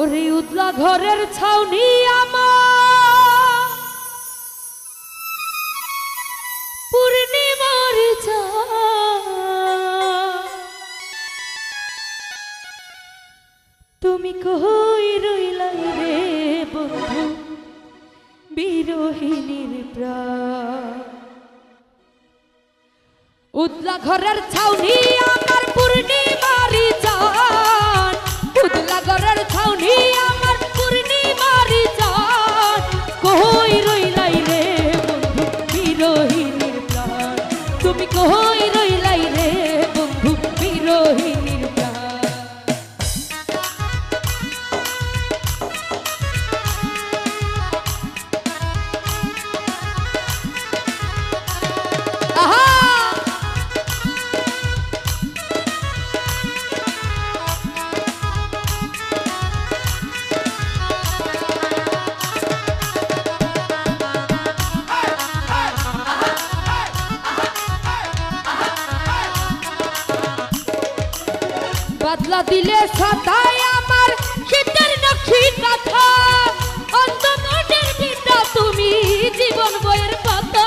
ওরে উতলা ঘরের ছাউনি আমার পূর্ণিমার তুমি কই রইলাই রে বন্ধু বিরহিনীর প্রাণ। উতলা ঘরের ছাউনি আমার পূর্ণিমার চাঁদ, উতলা ঘরের ছাউনি আমার পূর্ণিমার চাঁদ, কই রইলাই রে বন্ধু বিরহিনীর প্রাণ, তুমি কই রইলাই রে বন্ধু বিরহিনীর প্রাণ। বদলা দিলে সদাই আমার শীতের নকশি কথা, অন্তমনের বিদ্যা তুমি জীবন বইয়ের পাতা।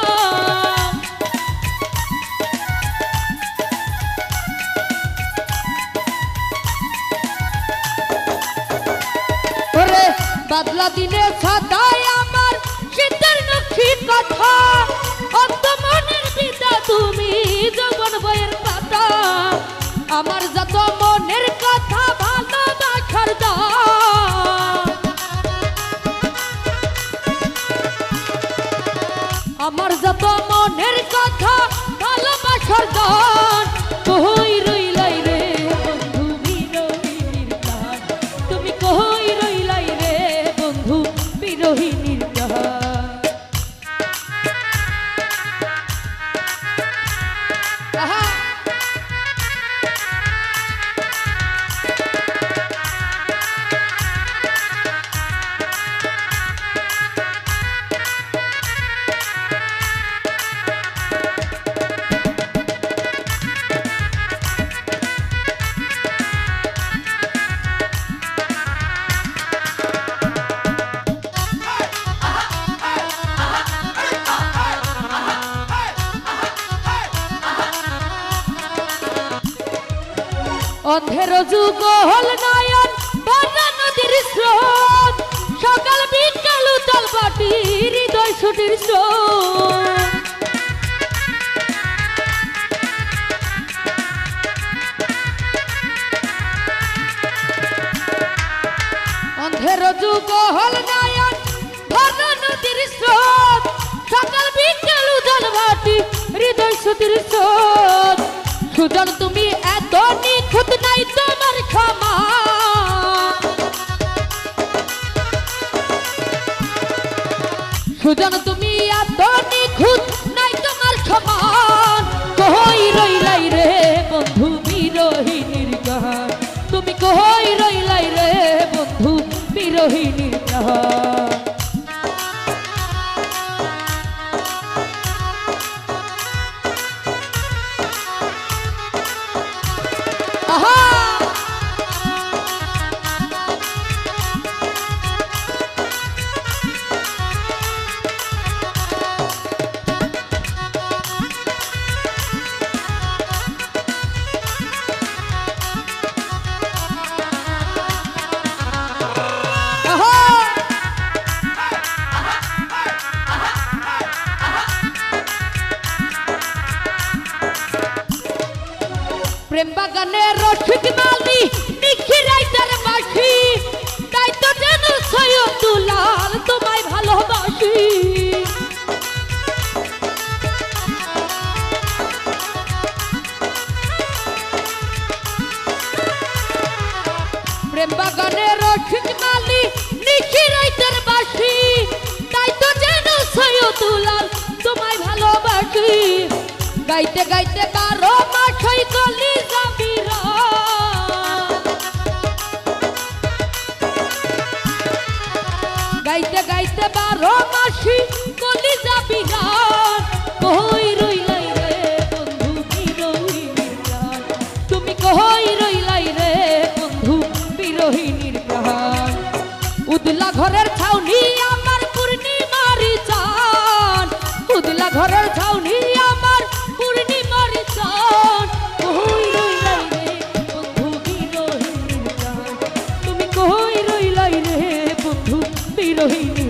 ওরে বদলা দিলে সদাই আমার শীতের নকশি কথা, অন্তমনের বিদ্যা তুমি জীবন বইয়ের পাতা। আমার যত মনের কথা ভালোবাসার দান, আমার যত মনের কথা ভালোবাসার দান, কই রইলাই রে বন্ধু বিরহিনীর প্রাণ, তুমি কই রইলাই রে বন্ধু বিরহিনীর প্রাণ। অন্ধের যুগ হল নয়ন বন্যা নদীর স্রোত, সকাল বিকাল উতাল বাটি হৃদয় ছুটির স্রোত। অন্ধের যুগ হল নয়ন বন্যা নদীর স্রোত, সকাল বিকাল উতাল বাটি হৃদয় ছুটির স্রোত। সুজন তুমি এত নিখুঁত নাই তোমার ক্ষমা, সুজন তুমি এত নিখুঁত নাই তোমার ক্ষমা, কই রইলাই রে বন্ধু বিরহিনীর গান, তুমি কই রইলাই রে বন্ধু বিরহিনীর গান। প্রেম বাগানে রসিক মালি নিখিরাইতার বাসি, তাই তো যেন সৈয়দুলাল তোমায় ভালোবাসি। প্রেম বাগানে রসিক মালি নিখিরাইতার বাসি, তাই তো যেন সৈয়দুলাল তোমায় ভালোবাসি। গাইতে গাইতে 12 মাস হই কলি যাবিরা, গাইতে গাইতে 12 মাসি কলি যাবিরা, কই রইলাই রে বন্ধু বিরহিনীর প্রাণ, তুমি কই রইলাই রে বন্ধু বিরহিনীর প্রাণ। উদলা ঘরের ছাউনি আমার পূর্ণিমারি চান, উদলা ঘরের ছাউনি আমার পূর্ণিমারি চান। কই রইলাই রে বন্ধু বিরহিণীর প্রাণ, তুমি কই রইলাই রে বন্ধু বিরহিণীর